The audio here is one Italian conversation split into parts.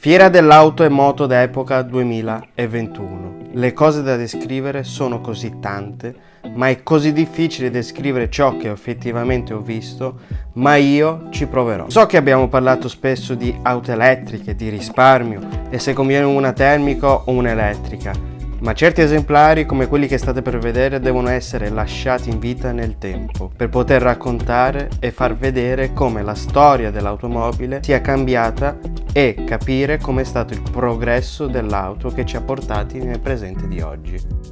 Fiera dell'auto e moto d'epoca 2021. Le cose da descrivere sono così tante, ma è così difficile descrivere ciò che effettivamente ho visto, ma io ci proverò. So che abbiamo parlato spesso di auto elettriche, di risparmio e se conviene una termica o un'elettrica, ma certi esemplari come quelli che state per vedere devono essere lasciati in vita nel tempo per poter raccontare e far vedere come la storia dell'automobile sia cambiata e capire come è stato il progresso dell'auto che ci ha portati nel presente di oggi.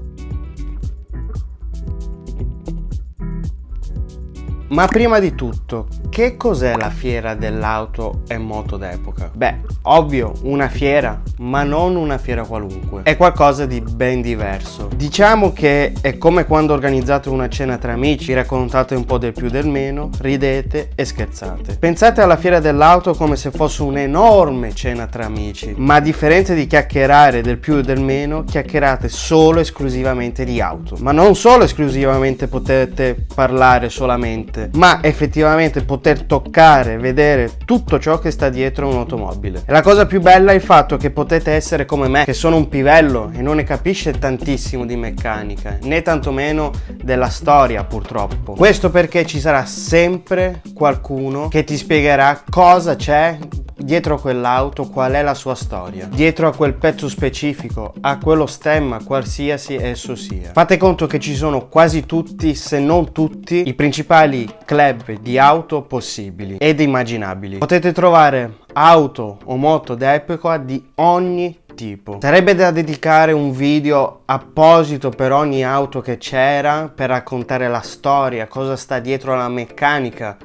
Ma prima di tutto, che cos'è la fiera dell'auto e moto d'epoca? Beh, ovvio, una fiera, ma non una fiera qualunque. È qualcosa di ben diverso. Diciamo che è come quando organizzate una cena tra amici, raccontate un po' del più del meno, ridete e scherzate. Pensate alla fiera dell'auto come se fosse un'enorme cena tra amici, ma a differenza di chiacchierare del più e del meno, chiacchierate solo e esclusivamente di auto. Ma non solo esclusivamente potete parlare solamente, ma effettivamente poter toccare, vedere tutto ciò che sta dietro un'automobile. E la cosa più bella è il fatto che potete essere come me, che sono un pivello e non ne capisce tantissimo di meccanica, né tantomeno della storia purtroppo. Questo perché ci sarà sempre qualcuno che ti spiegherà cosa c'è dietro a quell'auto, qual è la sua storia, dietro a quel pezzo specifico, a quello stemma, qualsiasi esso sia. Fate conto che ci sono quasi tutti, se non tutti, i principali club di auto possibili ed immaginabili. Potete trovare auto o moto d'epoca di ogni tipo. Sarebbe da dedicare un video apposito per ogni auto che c'era, per raccontare la storia, cosa sta dietro alla meccanica,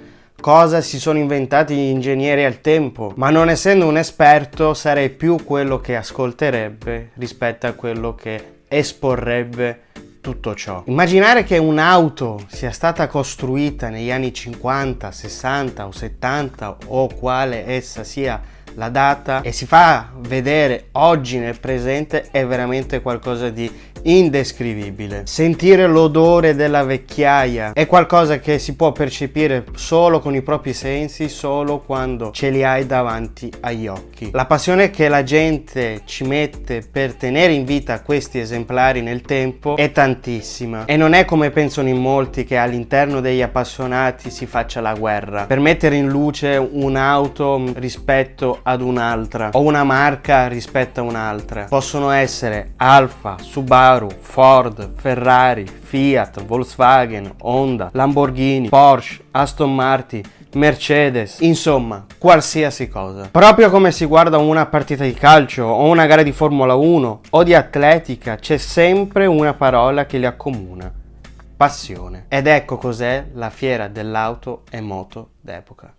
cosa si sono inventati gli ingegneri al tempo, ma non essendo un esperto sarei più quello che ascolterebbe rispetto a quello che esporrebbe tutto ciò. Immaginare che un'auto sia stata costruita negli anni 50, 60 o 70 o quale essa sia la data e si fa vedere oggi nel presente è veramente qualcosa di indescrivibile. Sentire l'odore della vecchiaia è qualcosa che si può percepire solo con i propri sensi, solo quando ce li hai davanti agli occhi. La passione che la gente ci mette per tenere in vita questi esemplari nel tempo è tantissima e non è come pensano in molti che all'interno degli appassionati si faccia la guerra per mettere in luce un'auto rispetto ad un'altra o una marca rispetto a un'altra. Possono essere Alfa, Subaru, Ford, Ferrari, Fiat, Volkswagen, Honda, Lamborghini, Porsche, Aston Martin, Mercedes, insomma, qualsiasi cosa. Proprio come si guarda una partita di calcio o una gara di Formula 1 o di atletica, c'è sempre una parola che li accomuna: passione. Ed ecco cos'è la fiera dell'auto e moto d'epoca.